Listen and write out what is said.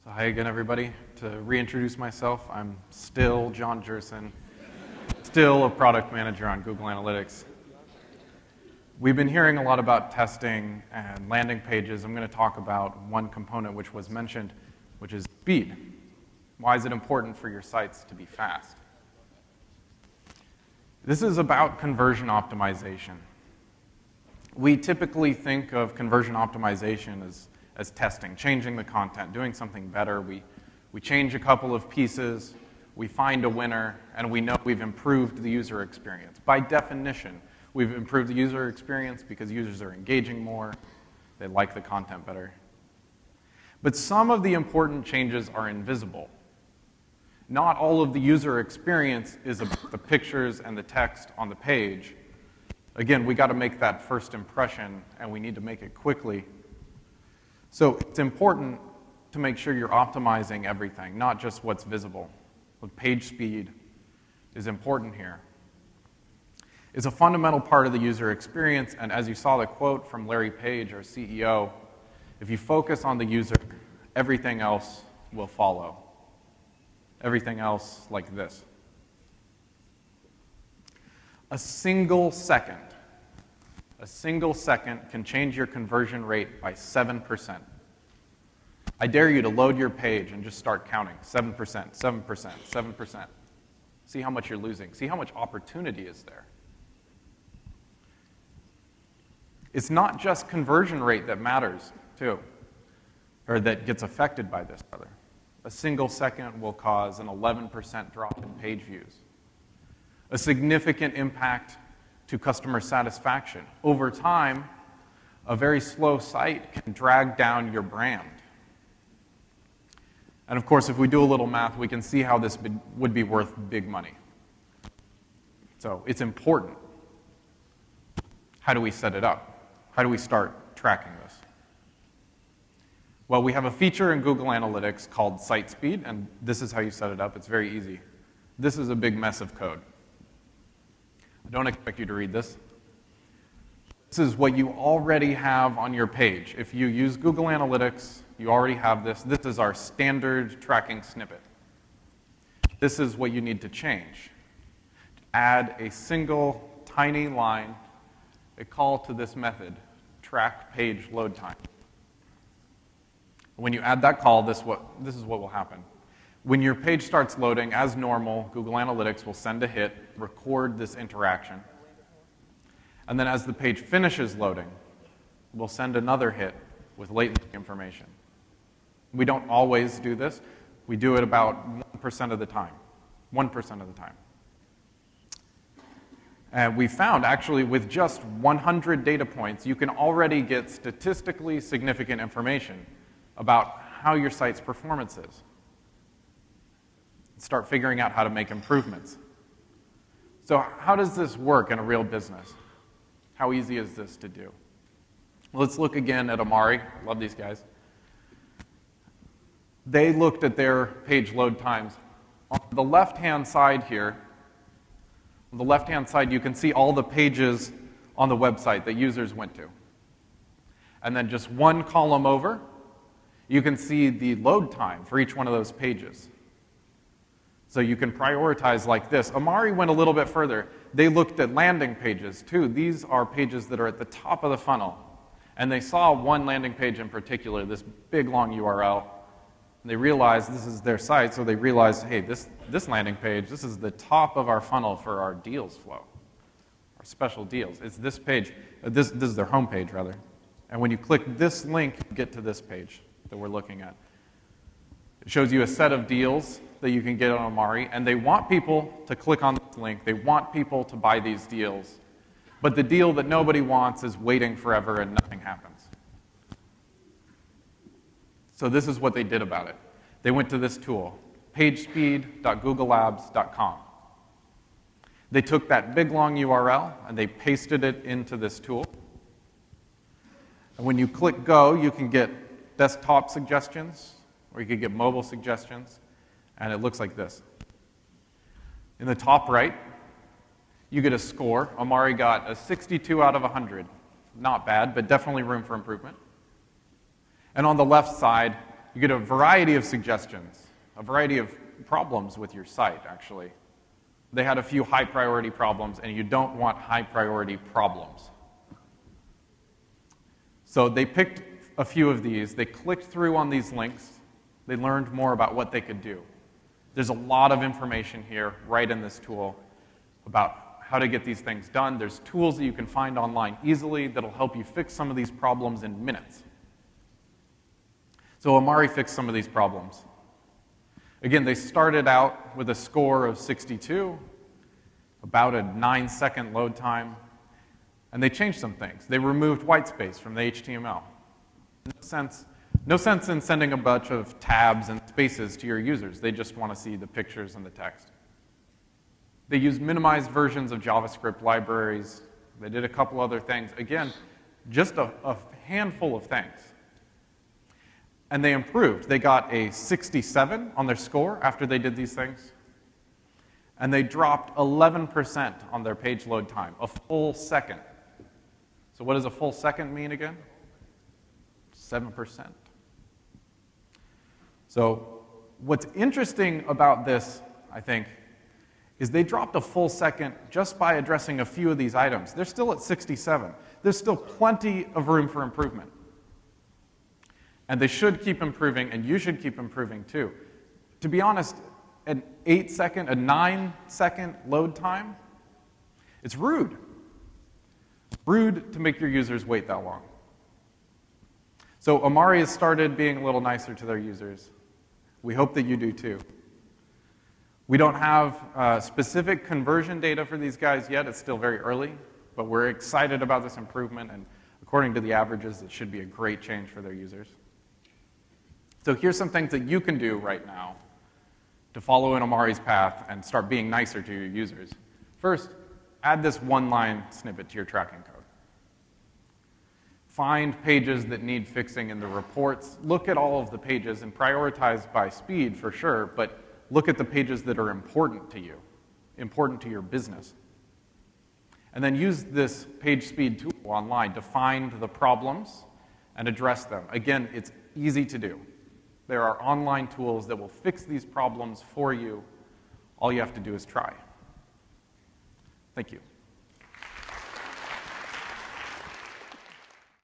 So hi again, everybody. To reintroduce myself, I'm still John Jersin, still a product manager on Google Analytics. We've been hearing a lot about testing and landing pages. I'm going to talk about one component which was mentioned, which is speed. Why is it important for your sites to be fast? This is about conversion optimization. We typically think of conversion optimization as testing, changing the content, doing something better. We change a couple of pieces, we find a winner, and we know we've improved the user experience. By definition, we've improved the user experience because users are engaging more, they like the content better. But some of the important changes are invisible. Not all of the user experience is about the pictures and the text on the page. Again, we got to make that first impression, and we need to make it quickly. So it's important to make sure you're optimizing everything, not just what's visible. But page speed is important here. It's a fundamental part of the user experience, and as you saw the quote from Larry Page, our CEO, if you focus on the user, everything else will follow. Everything else like this. A single second can change your conversion rate by 7%. I dare you to load your page and just start counting. 7%, 7%, 7%. See how much you're losing. See how much opportunity is there. It's not just conversion rate that matters, too, or that gets affected by this, rather. A single second will cause an 11% drop in page views. A significant impact to customer satisfaction. Over time, a very slow site can drag down your brand. And of course, if we do a little math, we can see how this would be worth big money. So it's important. How do we set it up? How do we start tracking this? Well, we have a feature in Google Analytics called Site Speed, and this is how you set it up. It's very easy. This is a big mess of code. I don't expect you to read this. This is what you already have on your page. If you use Google Analytics, you already have this. This is our standard tracking snippet. This is what you need to change. Add a single tiny line, a call to this method, track page load time. When you add that call, this is what will happen. When your page starts loading, as normal, Google Analytics will send a hit, record this interaction. And then as the page finishes loading, we'll send another hit with latency information. We don't always do this. We do it about 1% of the time. 1% of the time. And we found, actually, with just 100 data points, you can already get statistically significant information about how your site's performance is. Start figuring out how to make improvements. So how does this work in a real business? How easy is this to do? Let's look again at Amari. Love these guys. They looked at their page load times. On the left-hand side here, on the left-hand side, you can see all the pages on the website that users went to. And then just one column over, you can see the load time for each one of those pages. So you can prioritize like this. Amari went a little bit further. They looked at landing pages, too. These are pages that are at the top of the funnel. And they saw one landing page in particular, this big, long URL. And they realized this is their site, so they realized, hey, this landing page, this is the top of our funnel for our deals flow, our special deals. It's this page. This is their home page, rather. And when you click this link, you get to this page that we're looking at. It shows you a set of deals that you can get on Amari, and they want people to click on this link. They want people to buy these deals. But the deal that nobody wants is waiting forever and nothing happens. So this is what they did about it. They went to this tool, pagespeed.googlelabs.com. They took that big, long URL, and they pasted it into this tool. And when you click Go, you can get desktop suggestions, or you could get mobile suggestions. And it looks like this. In the top right, you get a score. Amari got a 62 out of 100. Not bad, but definitely room for improvement. And on the left side, you get a variety of suggestions, a variety of problems with your site, actually. They had a few high-priority problems, and you don't want high-priority problems. So they picked a few of these. They clicked through on these links. They learned more about what they could do. There's a lot of information here right in this tool about how to get these things done. There's tools that you can find online easily that'll help you fix some of these problems in minutes. So Amari fixed some of these problems. Again, they started out with a score of 62, about a 9-second load time, and they changed some things. They removed white space from the HTML. No sense in sending a bunch of tabs and spaces to your users. They just want to see the pictures and the text. They used minimized versions of JavaScript libraries. They did a couple other things. Again, just a handful of things. And they improved. They got a 67 on their score after they did these things. And they dropped 11% on their page load time, a full second. So what does a full second mean again? 7%. So what's interesting about this, I think, is they dropped a full second just by addressing a few of these items. They're still at 67. There's still plenty of room for improvement. And they should keep improving, and you should keep improving too. To be honest, an 8-second, a 9-second load time, it's rude. Rude to make your users wait that long. So Amari has started being a little nicer to their users. We hope that you do too. We don't have specific conversion data for these guys yet. It's still very early, but we're excited about this improvement, and according to the averages, it should be a great change for their users. So here's some things that you can do right now to follow in Amari's path and start being nicer to your users. First, add this one-line snippet to your tracking code. Find pages that need fixing in the reports. Look at all of the pages and prioritize by speed for sure, but look at the pages that are important to you, important to your business. And then use this page speed tool online to find the problems and address them. Again, it's easy to do. There are online tools that will fix these problems for you. All you have to do is try. Thank you.